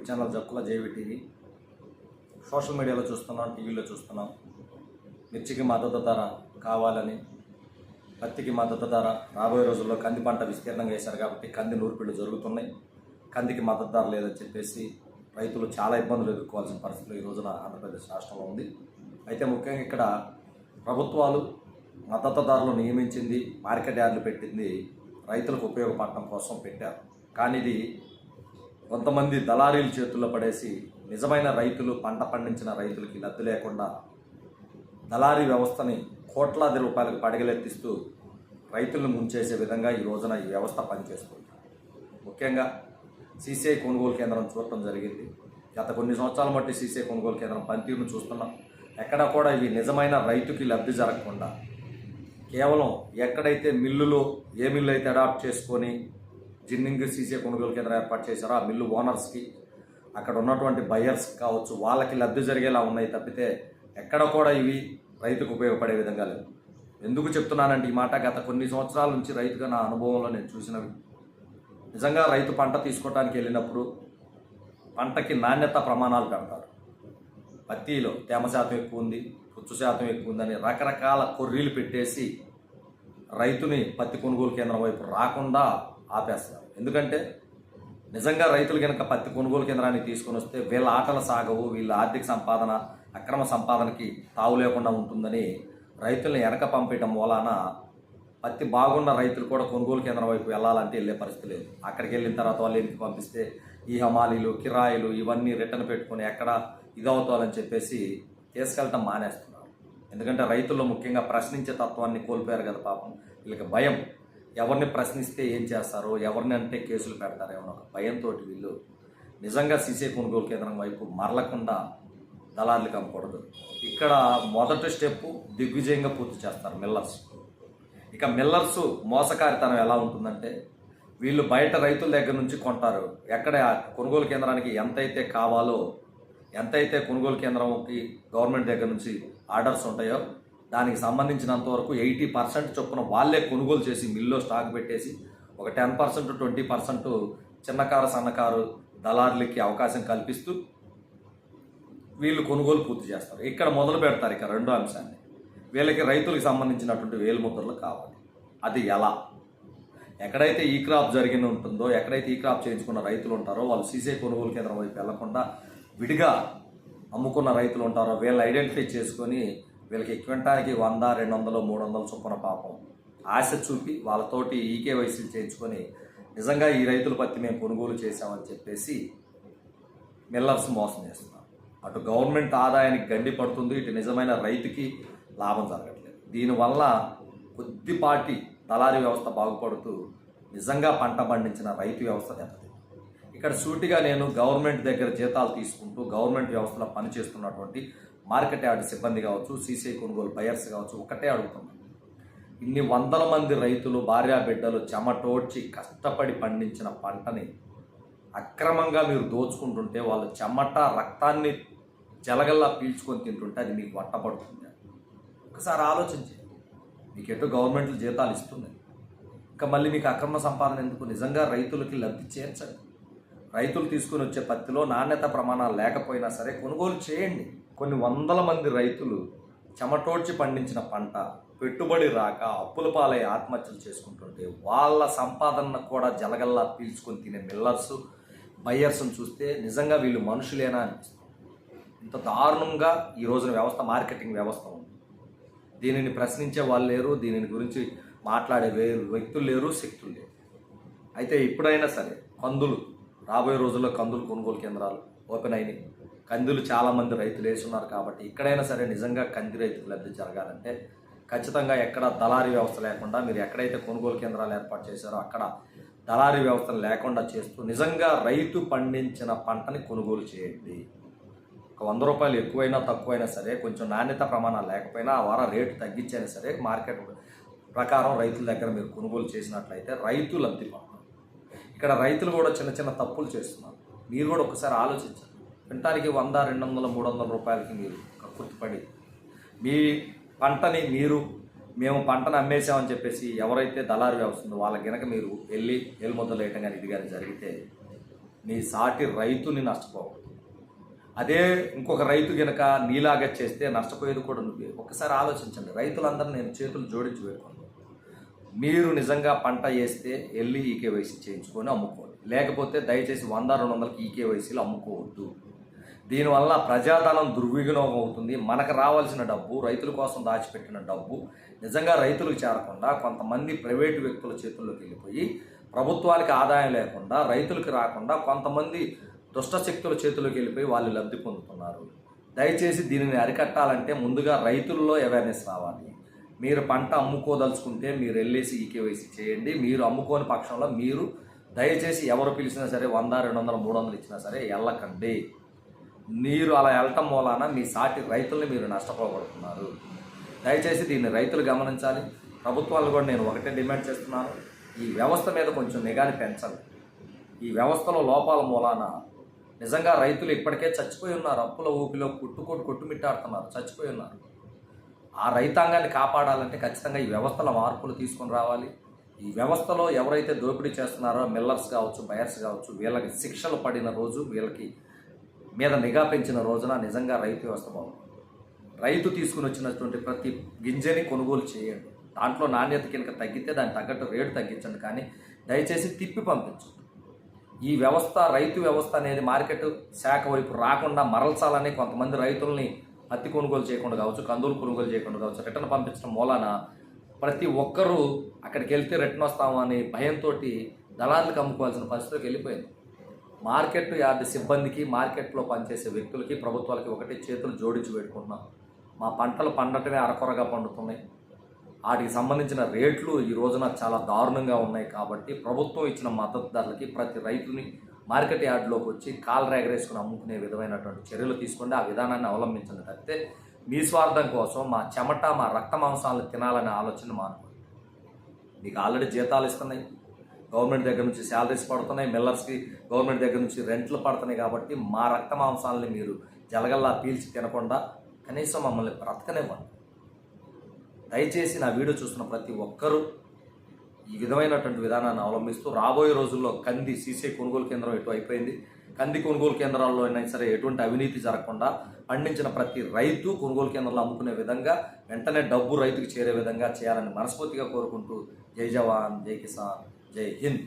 YouTube channel Jakkula JV TV. Social మీడియాలో చూస్తున్నాం, టీవీలో చూస్తున్నాం. మిర్చికి మద్దతు ధర కావాలని, పత్తికి మద్దతు ధర రాబోయే రోజుల్లో కంది పంట విస్తీర్ణంగా వేశారు కాబట్టి కంది నూర్పిళ్ళు జరుగుతున్నాయి. కందికి మద్దతు ధర లేదని చెప్పేసి రైతులు చాలా ఇబ్బందులు ఎదుర్కోవాల్సిన పరిస్థితులు ఈ రోజున ఆంధ్రప్రదేశ్ రాష్ట్రంలో ఉంది. అయితే ముఖ్యంగా ఇక్కడ ప్రభుత్వాలు మద్దతు ధరలు నియమించింది, మార్కెట్ యార్డులు పెట్టింది రైతులకు ఉపయోగపడటం కోసం పెట్టారు. కానీ ఇది కొంతమంది దళారీల చేతుల్లో పడేసి నిజమైన రైతులు, పంట పండించిన రైతులకి లబ్ధి లేకుండా దళారీ వ్యవస్థని కోట్లాది రూపాయలకు పడగలెత్తిస్తూ రైతులను ముంచేసే విధంగా ఈ రోజున ఈ వ్యవస్థ పనిచేస్తుంది. ముఖ్యంగా సీసీఐ కొనుగోలు కేంద్రం చూడటం జరిగింది. గత కొన్ని సంవత్సరాల బట్టి సీసీఐ కొనుగోలు కేంద్రం పనితీరును చూస్తున్నాం. ఎక్కడ కూడా ఇవి నిజమైన రైతుకి లబ్ధి జరగకుండా కేవలం ఎక్కడైతే మిల్లులో ఏ మిల్లు అయితే అడాప్ట్ చేసుకొని జిన్నింగ్ సీసీఐ కొనుగోలు కేంద్రం ఏర్పాటు చేశారో ఆ మిల్లు ఓనర్స్కి, అక్కడ ఉన్నటువంటి బయర్స్ కావచ్చు, వాళ్ళకి లబ్ధి జరిగేలా ఉన్నాయి తప్పితే ఎక్కడ కూడా ఇవి రైతుకు ఉపయోగపడే విధంగా లేవు. ఎందుకు చెప్తున్నానంటే ఈ మాట, గత కొన్ని సంవత్సరాల నుంచి రైతుగా నా అనుభవంలో నేను చూసినవి. నిజంగా రైతు పంట తీసుకోవడానికి వెళ్ళినప్పుడు పంటకి నాణ్యత ప్రమాణాలు పెడతారు. పత్తిలో తేమ శాతం ఎక్కువ ఉంది, పుచ్చు శాతం ఎక్కువ ఉందని రకరకాల కొర్రీలు పెట్టేసి రైతుని పత్తి కొనుగోలు కేంద్రం వైపు రాకుండా ఆపేస్తారు. ఎందుకంటే నిజంగా రైతులు కనుక పత్తి కొనుగోలు కేంద్రానికి తీసుకొని వస్తే వీళ్ళ ఆటల సాగవు, వీళ్ళ ఆర్థిక సంపాదన, అక్రమ సంపాదనకి తావు లేకుండా ఉంటుందని రైతుల్ని వెనక పంపేయటం మూలాన పత్తి బాగున్న రైతులు కూడా కొనుగోలు కేంద్రం వైపు వెళ్ళాలంటే వెళ్ళే పరిస్థితి లేదు. అక్కడికి వెళ్ళిన తర్వాత వాళ్ళు ఎందుకు పంపిస్తే ఈ హమాలీలు, కిరాయిలు ఇవన్నీ రిటర్న్ పెట్టుకుని ఎక్కడ ఇదవుతాలని చెప్పేసి తీసుకెళ్ళటం మానేస్తున్నారు. ఎందుకంటే రైతుల్లో ముఖ్యంగా ప్రశ్నించే తత్వాన్ని కోల్పోయారు కదా పాపం. వీళ్ళకి భయం, ఎవరిని ప్రశ్నిస్తే ఏం చేస్తారో, ఎవరిని అంటే కేసులు పెడతారేమో ఒక భయంతో వీళ్ళు నిజంగా సీసీఐ కొనుగోలు కేంద్రం వైపు మరలకుండా దళారులకు అమ్మకూడదు. ఇక్కడ మొదటి స్టెప్ దిగ్విజయంగా పూర్తి చేస్తారు మిల్లర్స్. ఇక మిల్లర్స్ మోసకారితనం ఎలా ఉంటుందంటే, వీళ్ళు బయట రైతుల దగ్గర నుంచి కొంటారు. ఎక్కడ కొనుగోలు కేంద్రానికి ఎంతైతే కావాలో, ఎంతైతే కొనుగోలు కేంద్రంకి గవర్నమెంట్ దగ్గర నుంచి ఆర్డర్స్ ఉంటాయో దానికి సంబంధించినంత వరకు 80% చొప్పున వాళ్ళే కొనుగోలు చేసి మిల్లో స్టాక్ పెట్టేసి ఒక 10%, 20% చిన్నకారు, సన్నకారు దళారులకి అవకాశం కల్పిస్తూ వీళ్ళు కొనుగోలు పూర్తి చేస్తారు. ఇక్కడ మొదలు పెడతారు ఇక రెండో అంశాన్ని. వీళ్ళకి రైతులకు సంబంధించినటువంటి వేలుముద్రలు కావాలి. అది ఎలా? ఎక్కడైతే ఈ క్రాప్ జరిగిన ఉంటుందో, ఎక్కడైతే ఈ క్రాప్ చేయించుకున్న రైతులు ఉంటారో వాళ్ళు సీసీఐ కొనుగోలు కేంద్రం వైపు వెళ్లకుండా విడిగా అమ్ముకున్న రైతులు ఉంటారో వీళ్ళని ఐడెంటిఫై చేసుకొని వీళ్ళకి క్వింటానికి 100, 200, 300 చొప్పున పాపం ఆశ చూపి వాళ్ళతోటి ఈకేవైసీలు చేయించుకొని నిజంగా ఈ రైతుల పత్తి మేము కొనుగోలు చేశామని చెప్పేసి మిల్లర్స్ మోసం చేస్తున్నారు. అటు గవర్నమెంట్ ఆదాయానికి గండి పడుతుంది, ఇటు నిజమైన రైతుకి లాభం జరగట్లేదు. దీనివల్ల కొద్దిపాటి దళారీ వ్యవస్థ బాగుపడుతూ నిజంగా పంట పండించిన రైతు వ్యవస్థ దెబ్బతింది. ఇక్కడ సూటిగా నేను గవర్నమెంట్ దగ్గర జీతాలు తీసుకుంటూ గవర్నమెంట్ వ్యవస్థలో పనిచేస్తున్నటువంటి మార్కెట్ యార్డ్ సిబ్బంది కావచ్చు, సీసీఐ కొనుగోలు బయర్స్ కావచ్చు, ఒకటే అడుగుతున్నాను. ఇన్ని వందల మంది రైతులు భార్యా బిడ్డలు చెమటోడ్చి కష్టపడి పండించిన పంటని అక్రమంగా మీరు దోచుకుంటుంటే, వాళ్ళు చెమట రక్తాన్ని జలగల్లా పీల్చుకొని తింటుంటే అది మీకు వట్టపడుతుంది. ఒకసారి ఆలోచించి, మీకు ఎటు గవర్నమెంట్లు జీతాలు ఇస్తున్నాయి, ఇంకా మళ్ళీ మీకు అక్రమ సంపాదన ఎందుకు? నిజంగా రైతులకి లబ్ధి చేర్చండి. రైతులు తీసుకుని వచ్చే పత్తిలో నాణ్యత ప్రమాణాలు లేకపోయినా సరే కొనుగోలు చేయండి. కొన్ని వందల మంది రైతులు చెమటోడ్చి పండించిన పంట పెట్టుబడి రాక అప్పుల పాలై ఆత్మహత్యలు చేసుకుంటుంటే వాళ్ళ సంపాదన కూడా జలగల్లా పీల్చుకొని తినే మిల్లర్స్, బయ్యర్స్ని చూస్తే నిజంగా వీళ్ళు మనుషులేనా అనిపిస్తుంది. ఇంత దారుణంగా ఈ రోజున వ్యవస్థ, మార్కెటింగ్ వ్యవస్థ ఉంది. దీనిని ప్రశ్నించే వాళ్ళు లేరు, దీనిని గురించి మాట్లాడే వ్యక్తులు లేరు, శక్తులు లేరు. అయితే ఇప్పుడైనా సరే కందులు, రాబోయే రోజుల్లో కందులు కొనుగోలు కేంద్రాలు ఓపెన్ అయినాయి. కందులు చాలామంది రైతులు వేస్తున్నారు కాబట్టి ఇక్కడైనా సరే నిజంగా కంది రైతులు లబ్ధి జరగాలంటే ఖచ్చితంగా ఎక్కడ దళారీ వ్యవస్థ లేకుండా, మీరు ఎక్కడైతే కొనుగోలు కేంద్రాలు ఏర్పాటు చేశారో అక్కడ దళారీ వ్యవస్థను లేకుండా చేస్తూ నిజంగా రైతు పండించిన పంటని కొనుగోలు చేయండి. ఒక 100 రూపాయలు ఎక్కువైనా తక్కువైనా సరే, కొంచెం నాణ్యత ప్రమాణాలు లేకపోయినా ఆ వారం రేటు తగ్గించైనా సరే మార్కెట్ ప్రకారం రైతుల దగ్గర మీరు కొనుగోలు చేసినట్లయితే రైతు లబ్ధి పడతారు. ఇక్కడ రైతులు కూడా చిన్న చిన్న తప్పులు చేస్తున్నారు. మీరు కూడా ఒకసారి ఆలోచించండి. క్వింటానికి 100, 200, 300 రూపాయలకి మీరు కక్కుర్తిపడి మీ పంటని మేము పంటను అమ్మేసామని చెప్పేసి ఎవరైతే దళారీ వ్యవస్థ ఉందో వాళ్ళకి గనక మీరు వెళ్ళి ఏలుముద్దలు వేయటం కానీ ఇది కానీ జరిగితే నీ సాటి రైతుని నష్టపోవద్దు. అదే ఇంకొక రైతు గనక నీలాగా చేస్తే నష్టపోయేది కూడా నువ్వే. ఒకసారి ఆలోచించండి. రైతులందరూ నేను చేతులు జోడించి పెట్టుకున్నాను. మీరు నిజంగా పంట వేస్తే వెళ్ళి ఈకేవైసీ చేయించుకొని అమ్ముకోండి. లేకపోతే దయచేసి 100-200కి ఈకేవైసీలు అమ్ముకోవద్దు. దీనివల్ల ప్రజాధనం దుర్వినియోగం అవుతుంది. మనకు రావాల్సిన డబ్బు, రైతుల కోసం దాచిపెట్టిన డబ్బు నిజంగా రైతులకు చేరకుండా కొంతమంది ప్రైవేటు వ్యక్తుల చేతుల్లోకి వెళ్ళిపోయి ప్రభుత్వానికి ఆదాయం లేకుండా రైతులకు రాకుండా కొంతమంది దుష్టశక్తుల చేతుల్లోకి వెళ్ళిపోయి వాళ్ళు లబ్ధి పొందుతున్నారు. దయచేసి దీనిని అరికట్టాలంటే ముందుగా రైతుల్లో అవేర్నెస్ రావాలి. మీరు పంట అమ్ముకోదలుచుకుంటే మీరు వెళ్ళేసి ఈకేవైసీ చేయండి. మీరు అమ్ముకోని పక్షంలో మీరు దయచేసి ఎవరు పిలిచినా సరే 100, 200, 300 ఇచ్చినా సరే వెళ్ళకండి. మీరు అలా వెళ్ళటం మూలాన మీ సాటి రైతుల్ని మీరు నష్టపోగొడుతున్నారు. దయచేసి దీన్ని రైతులు గమనించాలి. ప్రభుత్వాలు కూడా నేను ఒకటే డిమాండ్ చేస్తున్నాను, ఈ వ్యవస్థ మీద కొంచెం నిఘాని పెంచాలి. ఈ వ్యవస్థలో లోపాల మూలాన నిజంగా రైతులు ఇప్పటికే చచ్చిపోయి ఉన్నారు. అప్పుల ఊపిలో కొట్టుమిట్టాడుతున్నారు, చచ్చిపోయి ఉన్నారు. ఆ రైతాంగాన్ని కాపాడాలంటే ఖచ్చితంగా ఈ వ్యవస్థల మార్పులు తీసుకొని రావాలి. ఈ వ్యవస్థలో ఎవరైతే దోపిడీ చేస్తున్నారో మిల్లర్స్ కావచ్చు, బయర్స్ కావచ్చు, వీళ్ళకి శిక్షలు పడిన రోజు, వీళ్ళకి మీద నిఘా పెంచిన రోజున నిజంగా రైతు వ్యవస్థ బాగుంది. రైతు తీసుకుని వచ్చినటువంటి ప్రతి గింజని కొనుగోలు చేయండి. దాంట్లో నాణ్యత కనుక తగ్గితే దానికి తగ్గట్టు రేటు తగ్గించండి, కానీ దయచేసి తిప్పి పంపించండి. ఈ వ్యవస్థ, రైతు వ్యవస్థ అనేది మార్కెట్ శాఖ వైపు రాకుండా మరల్చాలని కొంతమంది రైతుల్ని పత్తి కొనుగోలు చేయకుండా కావచ్చు, కందులు కొనుగోలు చేయకుండా కావచ్చు రిటర్న్ పంపించడం మూలాన ప్రతి ఒక్కరూ అక్కడికి వెళ్తే రిటర్న్ వస్తాము అని భయంతో దళారులకు అమ్ముకోవాల్సిన పరిస్థితికి వెళ్ళిపోయింది. మార్కెట్ యార్డ్ సిబ్బందికి, మార్కెట్లో పనిచేసే వ్యక్తులకి, ప్రభుత్వాలకి ఒకటే చేతులు జోడించి పెట్టుకుంటున్నాం. మా పంటలు పండటమే అరకొరగా పండుతున్నాయి. వాటికి సంబంధించిన రేట్లు ఈ రోజున చాలా దారుణంగా ఉన్నాయి. కాబట్టి ప్రభుత్వం ఇచ్చిన మద్దతు ధరలకి ప్రతి రైతుని మార్కెట్ యార్డ్లోకి వచ్చి కాలు రేగరేసుకుని అమ్ముకునే విధమైనటువంటి చర్యలు తీసుకోండి. ఆ విధానాన్ని అవలంబించండి. తప్పితే మీ స్వార్థం కోసం మా చెమట, మా రక్త మాంసాలను తినాలనే ఆలోచన మానుకోండి. మీకు ఆల్రెడీ జీతాలు ఇస్తున్నాయి, గవర్నమెంట్ దగ్గర నుంచి శాలరీస్ పడుతున్నాయి, మిల్లర్స్కి గవర్నమెంట్ దగ్గర నుంచి రెంట్లు పడుతున్నాయి. కాబట్టి మా రక్త మాంసాలని మీరు జలగల్లా పీల్చి తినకుండా కనీసం మమ్మల్ని బ్రతకనివ్వండి. దయచేసి నా వీడియో చూస్తున్న ప్రతి ఒక్కరూ ఈ విధమైనటువంటి విధానాన్ని అవలంబిస్తూ రాబోయే రోజుల్లో కంది సీసీ కొనుగోలు కేంద్రం ఎటు అయిపోయింది, కంది కొనుగోలు కేంద్రాల్లో అయినా సరే ఎటువంటి అవినీతి జరగకుండా పండించిన ప్రతి రైతు కొనుగోలు కేంద్రాల్లో అమ్ముకునే విధంగా వెంటనే డబ్బు రైతుకు చేరే విధంగా చేయాలని మనస్ఫూర్తిగా కోరుకుంటూ జై జవాన్, జై కిసాన్, జై హింద్.